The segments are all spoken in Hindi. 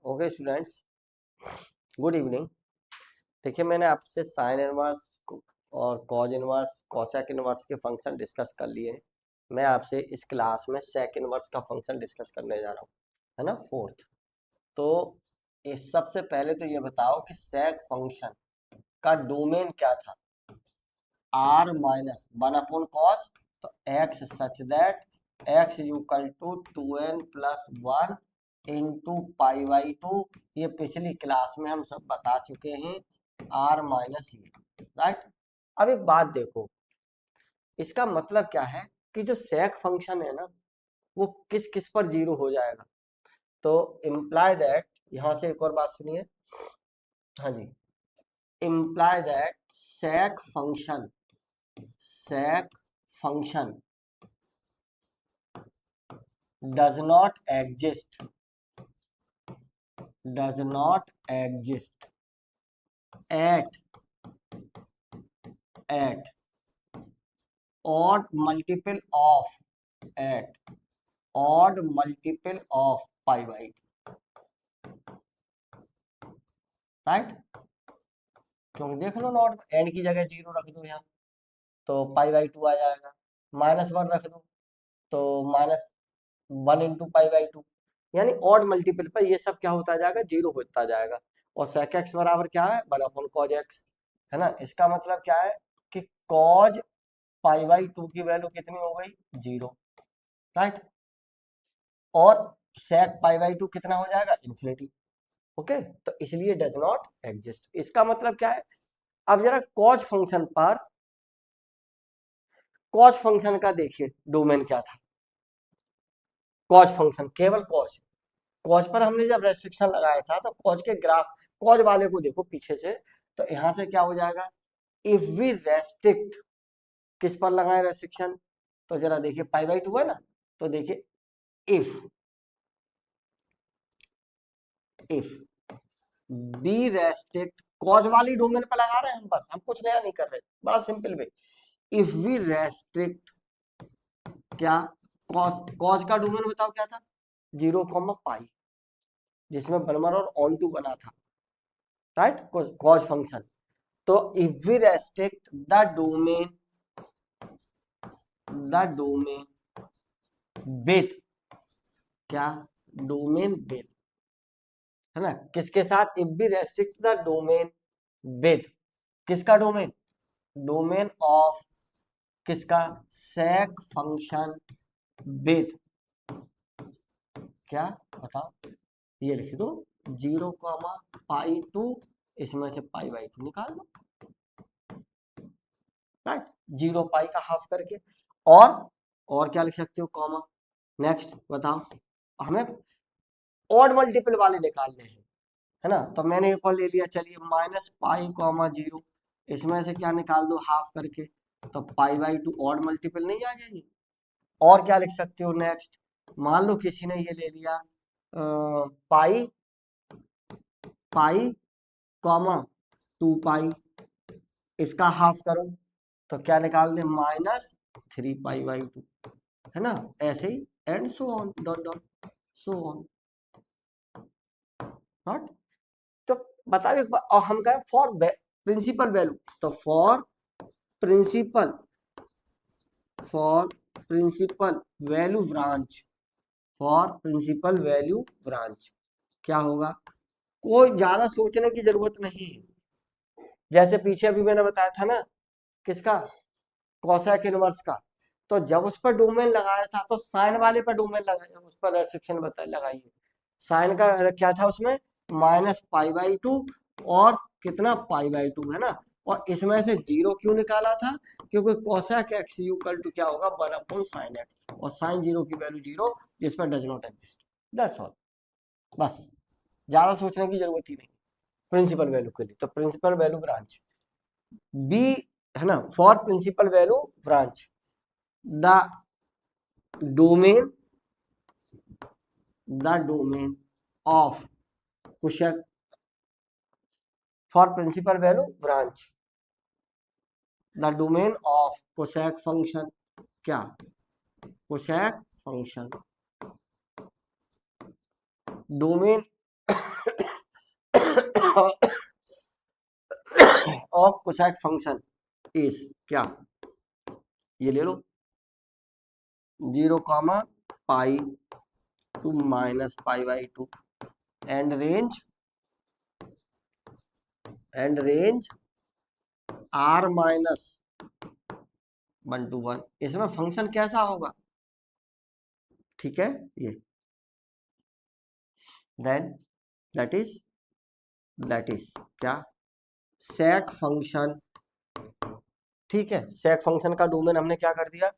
Okay students, good evening. देखिए, मैंने आपसे साइन इनवर्स और कॉज इनवर्स, कोसेक इनवर्स के फंक्शन डिस्कस कर लिए। मैं आपसे इस क्लास में सेक इनवर्स का फंक्शन डिस्कस करने जा रहा हूँ, है ना, फोर्थ। तो इस सबसे पहले तो ये बताओ कि सेक फंक्शन का डोमेन क्या था। R minus one upon cos, तो x such that x equal to 2n+1 into pi by 2। ये पिछली क्लास में हम सब बता चुके हैं, आर माइनस ये, राइट। अब एक बात देखो, इसका मतलब क्या है कि जो सेक फंक्शन है ना, वो किस किस पर जीरो हो जाएगा। तो इम्प्लाई दैट, यहां से एक और बात सुनिए, हाँ जी, imply that sec function does not exist at odd multiple of pi by 2, right. क्योंकि देख लो नॉट एंड की जगह जीरो रख दो यहाँ, तो पाई बाई 2 आ जाएगा। -1 रख दो तो -1 इंटू पाई बाई 2, यानी ऑड मल्टीपल पर ये सब क्या होता जाएगा, जीरो होता जाएगा। और sec x बराबर क्या है, 1 cos x, है ना। इसका मतलब क्या है कि cos पाई बाई 2 की वैल्यू कितनी हो गई, 0, राइट। और sec पाई बाई 2 कितना हो जाएगा, इन्फिनिटी। ओके, तो इसलिए डज नॉट एग्जिस्ट। इसका मतलब क्या है, अब जरा cos फंक्शन पर, cos फंक्शन का देखिए डोमेन क्या था। cos फंक्शन केवल कॉज पर हमने जब रेस्ट्रिक्शन लगाया था, तो कॉज के ग्राफ, कॉज वाले को देखो पीछे से, तो यहां से क्या हो जाएगा, इफ वी रेस्ट्रिक्ट, किस पर लगाए रेस्ट्रिक्शन, तो जरा देखिए पाई बाई 2 है ना, तो देखिए इफ बी रेस्ट्रिक्ट, कॉज वाली डोमेन पर लगा रहे हैं हम, बस हम कुछ नया नहीं कर रहे, बड़ा simple way. If we restrict क्या, कॉज का डोमेन बताओ क्या था, 0, पाई, जिसमें बनमर और ऑन टू बना था, राइट, कॉज फंक्शन। तो if we restrict the domain with क्या, डोमेन विथ, है ना, किसके साथ, if we restrict the domain with, किसका डोमेन, डोमेन ऑफ किसका, सेक फंक्शन विथ क्या, बताओ, ये लिख दो 0, पाई 2, इसमें से पाई बाई 2 निकाल दो, राइट, 0 पाई का हाफ करके। और क्या लिख सकते हो, कॉमा। नेक्स्ट बताओ, हमें ऑड मल्टीपल वाले निकालने हैं, है ना, तो मैंने एक और ले लिया, चलिए -पाई, 0, इसमें से क्या निकाल दो, हाफ करके, तो पाई बाई 2 ऑड मल्टीपल नहीं आ जाएगी। और क्या लिख सकते हो, नेक्स्ट, मान लो किसी ने ये ले लिया पाई 2 पाई, इसका हाफ करो, तो क्या निकाल दे, -3 पाई/2, है ना, ऐसे ही and so on, dot dot so on, not. तो बताओ एक बार, और हम कहें फॉर प्रिंसिपल वैल्यू, तो फॉर प्रिंसिपल वैल्यू ब्रांच क्या होगा, कोई ज्यादा सोचने की जरूरत नहीं है। जैसे पीछे अभी मैंने बताया था ना, किसका, कोसेक इनवर्स का, तो जब उस पर डोमेन लगाया था, तो साइन वाले पर डोमेन लगाया, उस पर रेस्ट्रिक्शन लगाइए। साइन का क्या था उसमें, -पाई/2 और कितना, पाई/2, है ना। और इसमें से 0 क्यों निकाला था, क्योंकि कोसेक एक्स इक्वल टू क्या होगा, 1/sin x, और साइन 0 की वैल्यू 0, जिस पर does not exist, that's all. बस, ज्यादा सोचने की जरूरत ही नहीं प्रिंसिपल वैल्यू के लिए। तो प्रिंसिपल वैल्यू ब्रांच बी, है ना, for principal value branch the domain of cosec, for principal value branch the domain of cosec function क्या, cosec function domain of cosec function is क्या, ये ले लो 0, pi two minus pi by two and range R minus 1 to 1। इसमें फंक्शन कैसा होगा, ठीक है, ये देन दैट इज क्या, सेक फंक्शन। ठीक है, सेक फंक्शन का डोमेन हमने क्या कर दिया,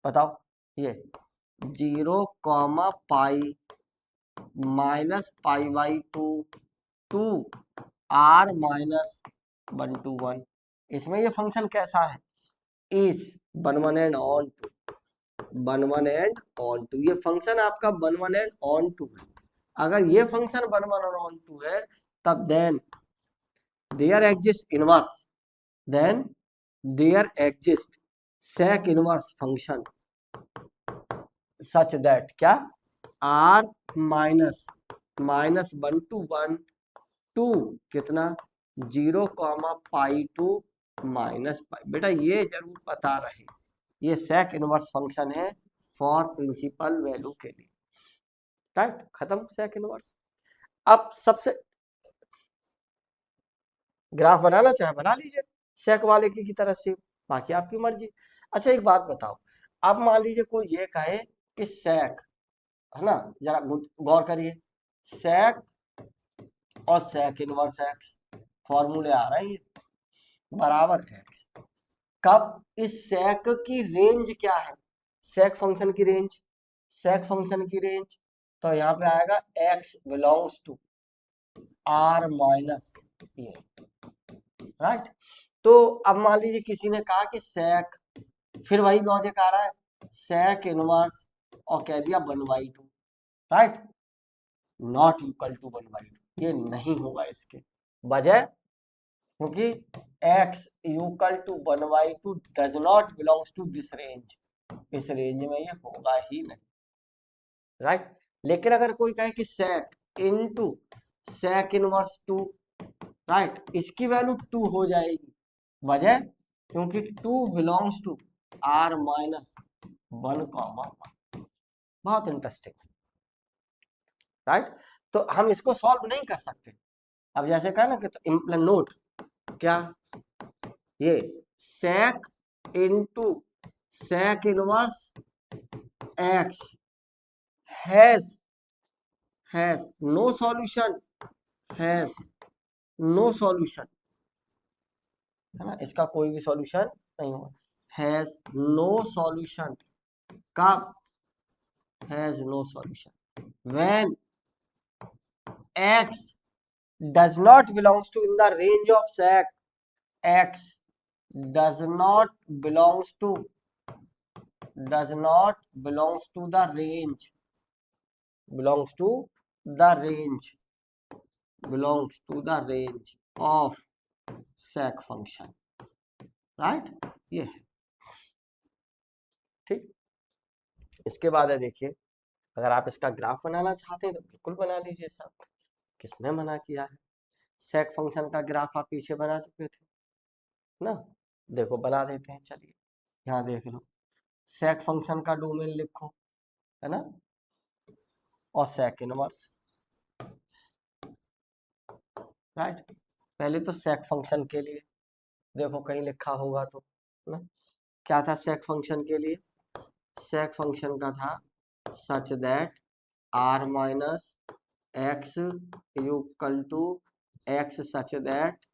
बताओ, ये 0, pi minus pi by two R minus 1 to 1। इसमें ये फंक्शन कैसा है, इस 1 1 and onto 1 1 and onto, ये फंक्शन आपका 1 1 एंड ऑन टू है। अगर ये फंक्शन 1 1 और ऑन टू है तब then there exist inverse, then there exist sec inverse function such that क्या, आर माइनस 1 to 1 टू कितना 0, पाई टू माइनस पाई। बेटा ये जरूर पता रहे, ये सेक इनवर्स फंक्शन है फॉर प्रिंसिपल वैल्यू के लिए। राइट, खत्म सेक इनवर्स। अब सबसे ग्राफ बनाना चाहे बना लीजिए सेक वाले की तरह से, बाकी आपकी मर्जी। अच्छा एक बात बताओ, अब मान लीजिए कोई ये कहे कि सेक, है ना, जरा गौर करिए, सेक और सेक इनवर्स एक्स फॉर्मूले आ रहे हैं बराबर एक्स, कब इस सेक की रेंज क्या है, सेक फंक्शन की रेंज, सेक फंक्शन की रेंज तो यहाँ पे आएगा x belongs to R minus ये। राइट, तो अब मान लीजिए किसी ने कहा कि सेक, फिर वही लॉजिक आ रहा है, सेक इनवर्स और कह दिया 1/2, राइट, नॉट इक्वल टू 1/2, ये नहीं होगा इसके वजह, क्योंकि x equal to 1/2 does not belongs to this range, इस रेंज में ये होगा ही नहीं। राइट, लेकिन अगर कोई कहे कि सेक इनटू सेक इनवर्स 2, राइट, इसकी वैल्यू 2 हो जाएगी, वजह क्योंकि 2 बिलोंग्स टू r माइनस 1, बहुत इंटरेस्टिंग, राइट। तो हम इसको सॉल्व नहीं कर सकते। अब जैसे कहा ना कि तो नोट क्या, ये sec into sec inverse x has no solution, has no solution, है ना, इसका कोई भी सॉल्यूशन नहीं होगा, हैज नो सॉल्यूशन, कब, has no solution when x does not belongs to in the range of sec, x does not belongs to the range, belongs to the range of sec function, right, ये है। ठीक, इसके बाद है देखिए, अगर आप इसका ग्राफ बनाना चाहते हैं तो बिल्कुल बना लीजिए साहब, किसने मना किया है, सेक फंक्शन का ग्राफ आप पीछे बना चुके थे ना, देखो बना देते हैं, चलिए यहाँ देख लो, सेक फंक्शन का डोमेन लिखो, है ना, और सेक इनवर्स, राइट। पहले तो सेक फंक्शन के लिए देखो कहीं लिखा होगा तो, है ना, क्या था सेक फंक्शन के लिए, सेक फंक्शन का था such that R minus x equal to x such that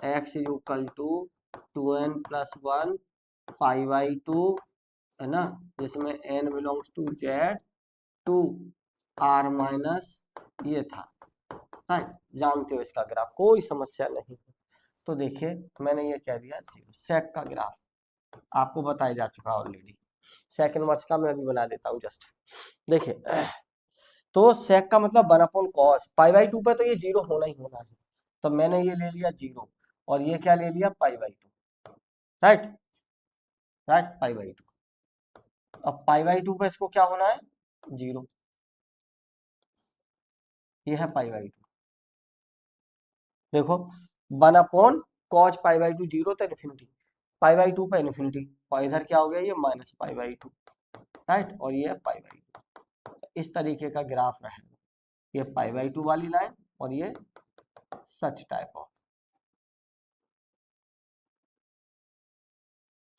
x equal to 2n+1 π/2, है ना, जिसमें n belongs to Z to R minus ये था, राइट, जानते हो इसका ग्राफ, कोई समस्या नहीं। तो देखिए मैंने ये कह दिया जीरो, सेक का ग्राफ आपको बताया जा चुका ऑलरेडी, सेक इनवर्स का मैं अभी बना देता हूँ जस्ट, देखिए, तो सेक का मतलब 1/cos π/2 पे तो ये जीरो होना ही होना है, तो मैंने ये ले लिया जीरो और ये क्या ले लिया π/2, राइट, π/2, अब π/2 पे इसको क्या होना है, जीरो, ये है π/2, देखो 1 upon cos pi by to, zero तो इन्फिनिटी, पाई बाई टू पे इन्फिनिटी, और इधर क्या हो गया ये minus pi by to, right, और ये है पाई बाई टू। इस तरीके का ग्राफ रहेगा, ये पाई बाई टू वाली लाइन और ये सच टाइप ऑफ,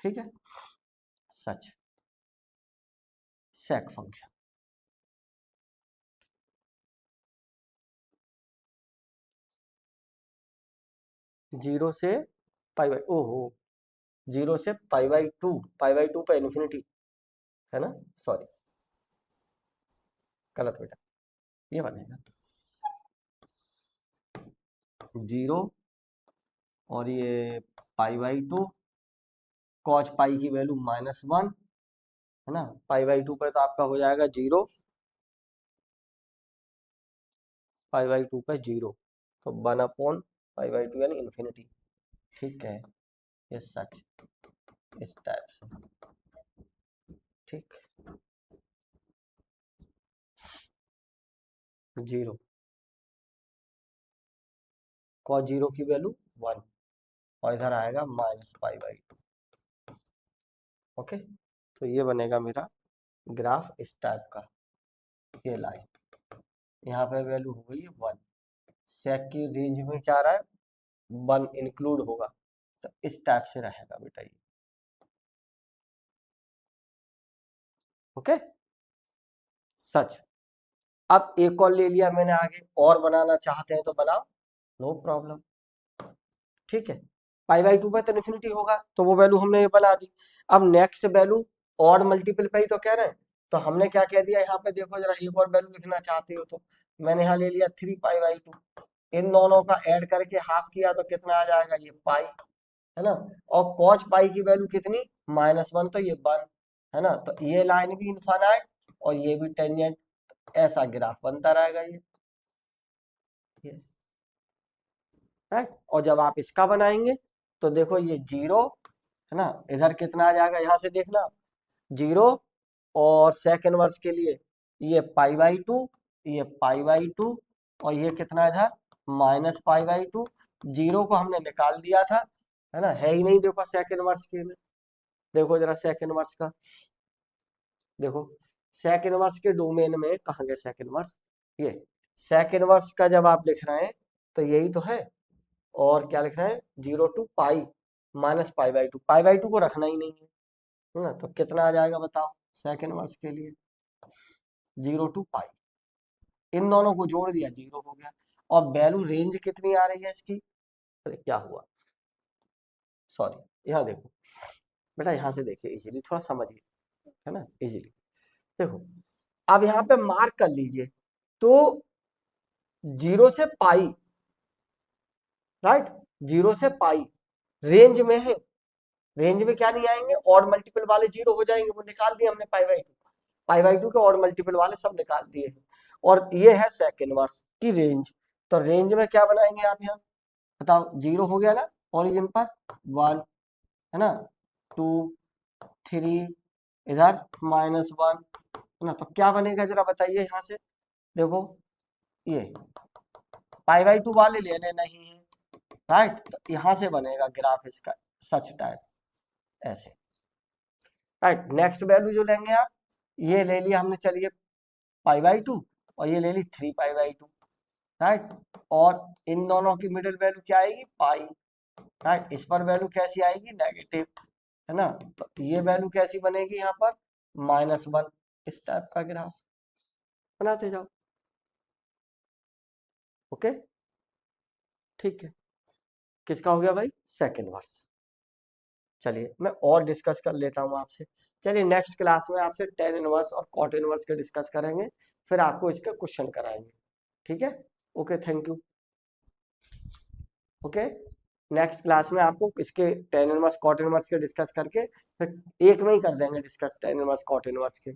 ठीक है, सच सेक फंक्शन। जीरो से पाई बाई, ओहो, जीरो से पाई by two, pi by to पे इन्फिनिटी है ना, सॉरी गलत बेटा, ये बनेगा जीरो और ये पाई बाई टू, कॉज पाई की वैल्यू -1 है ना, पाई बाई टू पे तो आपका हो जाएगा जीरो, पाई बाई टू पे जीरो, तो 1 अपॉन पाई बाई टू यानी इन्फिनिटी, ठीक है, ये सच इस टाइप से, ठीक, जीरो, कॉज जीरो की वैल्यू 1 और इधर आएगा minus pi by to, okay, तो ये बनेगा मेरा ग्राफ इस टाइप का, ये लाइन, यहाँ पे वैल्यू हो गई है 1, सेक की रेंज में क्या आ रहा है 1 इंक्लूड होगा, तो इस टाइप से रहेगा बेटा ये, ओके, सच। अब एक और ले लिया मैंने आगे, और बनाना चाहते हैं तो बनाओ, नो प्रॉब्लम, ठीक है, पाई बाई टू पे तो इन्फिनिटी होगा तो वो वैल्यू हमने बना दी। अब नेक्स्ट वैल्यू और मल्टीपल पे ही तो कह रहे हैं, तो हमने क्या कह दिया यहाँ पे, देखो जरा एक और वैल्यू लिखना चाहते हो तो मैंने यहाँ ले लिया 3 पाई बाई टू, इन दोनों का ऐड करके हाफ किया तो कितना आ जाएगा ये पाई, है ना, और कॉज पाई की वैल्यू कितनी -1, तो ये 1 है ना, तो ये लाइन भी इनफाइनाइट और ये भी टेंजेंट, ऐसा ग्राफ बनता रहेगा ये, राइट, और जब आप इसका बनाएंगे तो देखो ये जीरो है ना, इधर कितना आ जाएगा यहाँ से देखना, जीरो, और सेक इनवर्स के लिए ये पाई बाई टू, ये पाई बाई टू, और ये कितना इधर minus pi by to, zero को हमने निकाल दिया था, है ना, है ही नहीं, देखो सेक इनवर्स के में, देखो जरा सेक इनवर्स का, देखो सेक इनवर्स के डोमेन में कहाँ गए सेक इनवर्स, ये सेक इनवर्स का जब आप लिख रहे हैं तो यही तो है, और क्या लिख रहे हैं 0 to pi minus pi by two, pi by two को रखना ही नहीं है ना, तो कितना आ जाएगा बताओ सेक इनवर्स के लिए 0 टू पाई, इन दोनों को जोड़ दिया 0 हो गया, और वैल्यू रेंज कितनी आ रही है इसकी, अरे क्या हुआ, सॉरी यहाँ देखो बेटा, यहाँ से देखिए इजीली थोड़ा समझिए, है ना, इजीली देखो, अब यहाँ पे मार्क कर लीजिए, तो 0 से पाई, राइट, 0 से पाई रेंज में है, रेंज में क्या नहीं आएंगे, और मल्टीपल वाले 0 हो जाएंगे, वो निकाल दिए हमने पाई by two, pi by to के और मल्टीपल वाले सब निकाल दिए हैं, और ये है सेक इनवर्स की रेंज, तो रेंज में क्या बनाएंगे आप यहाँ बताओ, 0 हो गया ना ओरिजिन पर, 1 है ना, 2 3, इधर -1 है ना, तो क्या बनेगा जरा बताइए यहाँ से, देखो ये पाई बाई टू वाले लेने नहीं है, राइट, तो यहाँ से बनेगा ग्राफ इसका सच टाइप, ऐसे, राइट, नेक्स्ट वैल्यू जो लेंगे आप, ये ले लिया हमने, चलिए पाई बाई टू, और ये ले ली 3 पाई बाई टू, राइट, और इन दोनों की मिडिल वैल्यू क्या आएगी पाई, राइट, इस पर वैल्यू कैसी आएगी नेगेटिव, है ना, तो ये वैल्यू कैसी बनेगी यहाँ पर -1, इस टाइप का ग्राफ बनाते जाओ, ओके, ठीक है, किसका हो गया भाई सेक इनवर्स। चलिए मैं और डिस्कस कर लेता हूँ आपसे, चलिए नेक्स्ट क्लास में आपसे टेन इनवर्स और कॉट इनवर्स के डिस्कस करेंगे, फिर आपको इसके क्वेश्चन कराएंगे, ठीक है, okay, thank you, okay, next class में आपको इसके टेन इनवर्स कॉट इनवर्स के डिस्कस करके फिर एक में ही कर देंगे discuss tan inverse cot inverse के,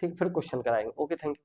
ठीक, फिर क्वेश्चन कराएंगे, ओके, थैंक यू।